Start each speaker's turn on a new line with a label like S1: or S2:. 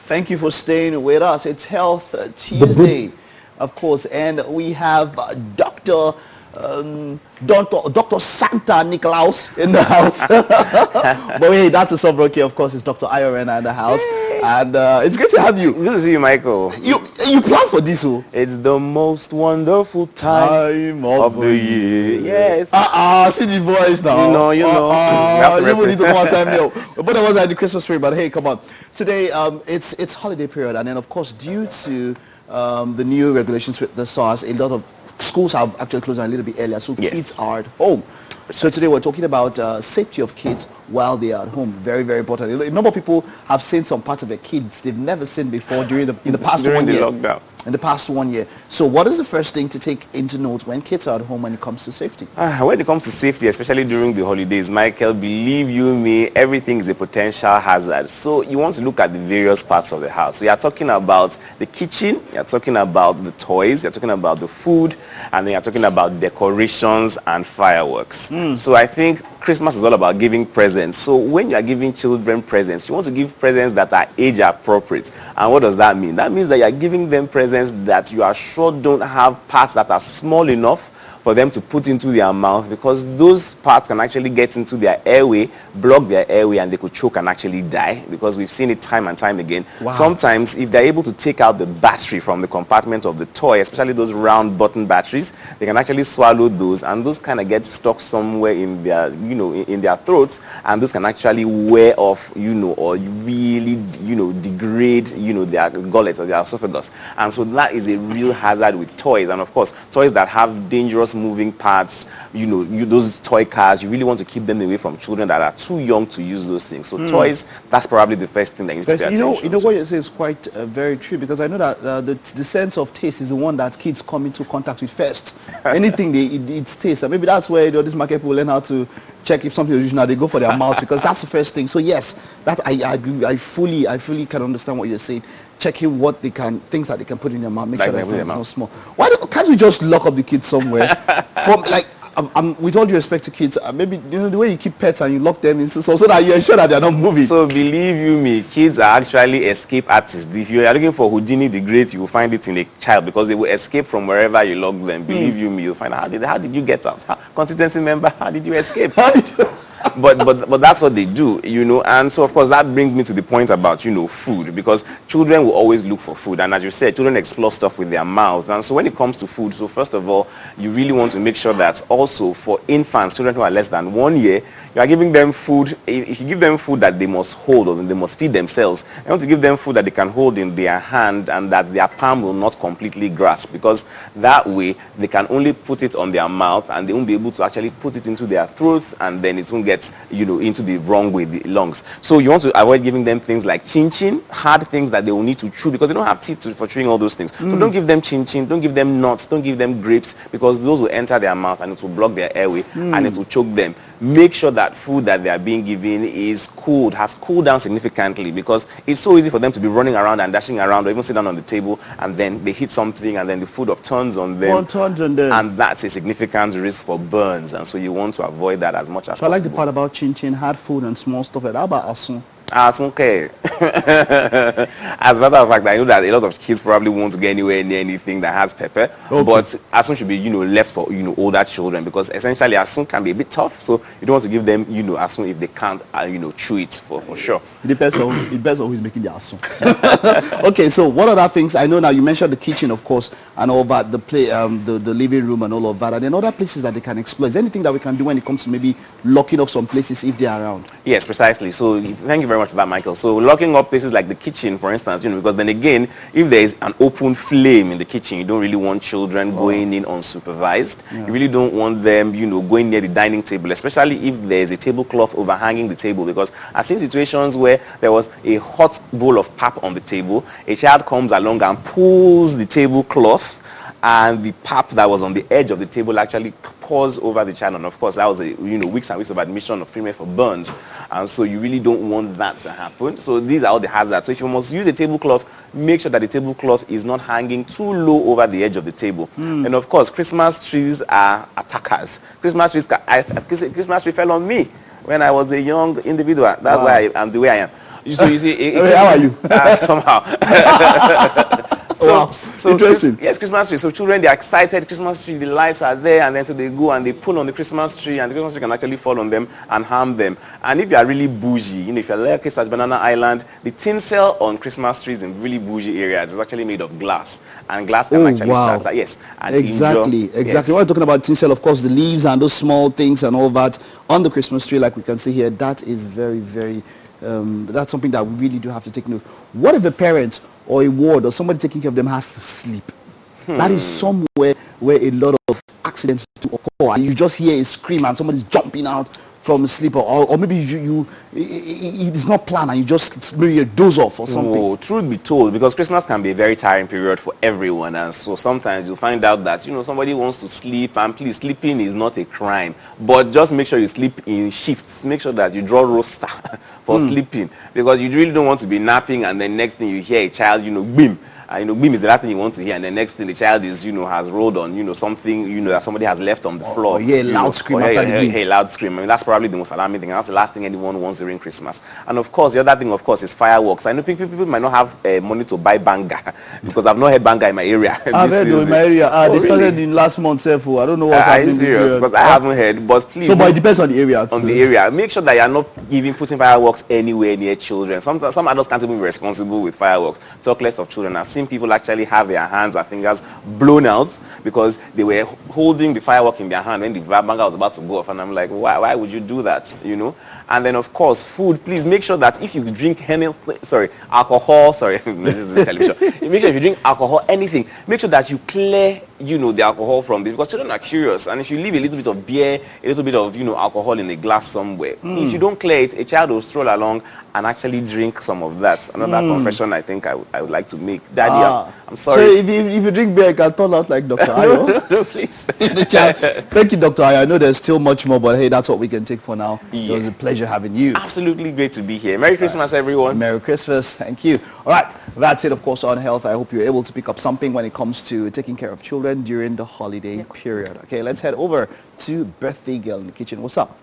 S1: Thank you for staying with us. It's Health Tuesday, of course, and we have Dr. Santa Nicolaus in the house. But hey, that's a sobriety, of course. It's Dr. Iorena in the house. And it's great to have you.
S2: Good to see you, Michael.
S1: You plan for this, oh?
S2: It's the most wonderful time of the year. Yes.
S1: See the voice now.
S2: You know. We have to
S1: you need to go outside me. But I was at the Christmas spirit. But hey, come on. Today, it's holiday period, and then of course, due to the new regulations with the SARS, a lot of schools have actually closed a little bit earlier, so kids are at home. So today we're talking about safety of kids while they are at home. Very, very important. A number of people have seen some parts of their kids they've never seen before in the past 1 year.
S2: Lockdown.
S1: In the past 1 year. So what is the first thing to take into note when kids are at home when it comes to safety?
S2: When it comes to safety, especially during the holidays, Michael, believe you me, everything is a potential hazard. So you want to look at the various parts of the house. So you're talking about the kitchen, you're talking about the toys, you're talking about the food, and then you're talking about decorations and fireworks. So I think Christmas is all about giving presents. So when you are giving children presents, you want to give presents that are age appropriate. And what does that mean? That means that you are giving them presents that you are sure don't have parts that are small enough for them to put into their mouth, because those parts can actually get into their airway, block their airway, and they could choke and actually die, because we've seen it time and time again.
S1: Wow.
S2: Sometimes if they're able to take out the battery from the compartment of the toy, especially those round button batteries, they can actually swallow those, and those kind of get stuck somewhere in their, in their throats, and those can actually wear off, or really, degrade, their gullet or their esophagus. And so that is a real hazard with toys. And of course, toys that have dangerous moving parts, those toy cars, you really want to keep them away from children that are too young to use those things. So toys, that's probably the first thing that you need to pay attention to.
S1: You know what you say is quite very true, because I know that the sense of taste is the one that kids come into contact with first. Anything it's taste, and maybe that's where this market people learn how to check if something is original. They go for their mouth, because that's the first thing. So yes, that I agree. I fully can understand what you're saying. Checking things that they can put in their mouth, make sure that it's not small. Can't we just lock up the kids somewhere? With all due respect to kids, maybe the way you keep pets and you lock them in, so that you ensure that they're not moving.
S2: So believe you me, kids are actually escape artists. If you are looking for Houdini the Great, you will find it in a child, because they will escape from wherever you lock them. Believe you me, you'll find out how did you get out? Constituency member, how did you escape? But that's what they do, and so of course that brings me to the point about food, because children will always look for food, and as you said, children explore stuff with their mouth. And so when it comes to food, so first of all, you really want to make sure that also for infants, children who are less than 1 year, you are giving them food. If you give them food that they must hold or they must feed themselves, you want to give them food that they can hold in their hand and that their palm will not completely grasp, because that way they can only put it on their mouth and they won't be able to actually put it into their throats, and then it won't get into the wrong way, the lungs. So you want to avoid giving them things like chin-chin, hard things that they will need to chew, because they don't have teeth for chewing all those things. So don't give them chin-chin, don't give them nuts, don't give them grapes, because those will enter their mouth and it will block their airway and it will choke them. Make sure that food that they are being given is cooled, has cooled down significantly, because it's so easy for them to be running around and dashing around, or even sit down on the table and then they hit something and then the food upturns on them. And that's a significant risk for burns, and so you want to avoid that as much as possible.
S1: I like the part about chin-chin, hard food and small stuff like that. How about asun?
S2: Okay. As a matter of fact, I know that a lot of kids probably won't get anywhere near anything that has pepper, but asun should be left for older children, because essentially asun can be a bit tough, so you don't want to give them asun if they can't chew it for sure.
S1: It depends on who is making the asun. Okay, so what other things? I know now you mentioned the kitchen, of course, and all that, the play, the living room and all of that, and then other places that they can explore. Is there anything that we can do when it comes to maybe locking off some places if they are around?
S2: Yes, precisely. So thank you very much for that, Michael. So locking up places like the kitchen, for instance, because then again, if there is an open flame in the kitchen, you don't really want children going in unsupervised. You really don't want them, going near the dining table, especially if there is a tablecloth overhanging the table, because I've seen situations where there was a hot bowl of pap on the table, a child comes along and pulls the tablecloth, and the pap that was on the edge of the table actually pours over the child, and of course that was weeks and weeks of admission of female for burns, and so you really don't want that to happen. So these are all the hazards. So if you must use a tablecloth, make sure that the tablecloth is not hanging too low over the edge of the table. And of course, Christmas trees are attackers. Christmas tree fell on me when I was a young individual. That's why I'm the way I am. So you see,
S1: How are you?
S2: Somehow.
S1: Wow. Interesting.
S2: Yes, Christmas tree. So children, they're excited. Christmas tree, the lights are there, and then so they go and they pull on the Christmas tree, and the Christmas tree can actually fall on them and harm them. And if you are really bougie, you know, if you're like such Banana Island, the tinsel on Christmas trees in really bougie areas is actually made of glass, and glass can actually shatter. Yes, and
S1: exactly.
S2: Yes.
S1: When we're talking about tinsel, of course, the leaves and those small things and all that on the Christmas tree, like we can see here, that is very, very. That's something that we really do have to take note. What if a parent or a ward or somebody taking care of them has to sleep? That is somewhere where a lot of accidents do occur, and you just hear a scream and somebody's jumping out from sleep, or maybe it's not planned and you just maybe you doze off or something.
S2: Oh, truth be told, because Christmas can be a very tiring period for everyone, and so sometimes you find out that, you know, somebody wants to sleep, and please, sleeping is not a crime, but just make sure you sleep in shifts. Make sure that you draw roster for sleeping, because you really don't want to be napping and then next thing you hear a child, you know, bim. You know, beam is the last thing you want to hear, and the next thing the child is, you know, has rolled on, you know, something, you know, that somebody has left on the floor.
S1: Loud scream.
S2: Loud scream. I mean, that's probably the most alarming thing, and that's the last thing anyone wants during Christmas. And of course, the other thing, of course, is fireworks. I know people might not have money to buy banger, because I've not had banger in my area.
S1: I've heard in my area. They started in last month, I don't know what's happening.
S2: Are you serious? Because I haven't heard, but please.
S1: So, but it depends on the area.
S2: On the area. Make sure that you're not even putting fireworks anywhere near children. Some adults can't even be responsible with fireworks. Talk less of children. I've seen people actually have their hands and fingers blown out because they were holding the firework in their hand when the banger was about to go off, and I'm like, why would you do that, you know? And then of course food, please make sure that if you drink alcohol, this is television. Make sure if you drink alcohol, anything, make sure that you clear, you know, the alcohol from this, because children are curious, and if you leave a little bit of beer, a little bit of, you know, alcohol in a glass somewhere, if you don't clear it, a child will stroll along and actually drink some of that. Another confession I think I would like to make. Daddy, I'm sorry.
S1: So if you drink beer, it can turn out like Dr. Ayo.
S2: No, please.
S1: Thank you, Dr. Ayo. I know there's still much more, but hey, that's what we can take for now. It was a pleasure having you.
S2: Absolutely great to be here. Merry Christmas, everyone.
S1: Merry Christmas. Thank you. All right, that's it, of course, on health. I hope you're able to pick up something when it comes to taking care of children during the holiday period. Okay, let's head over to Birthday Girl in the Kitchen. What's up?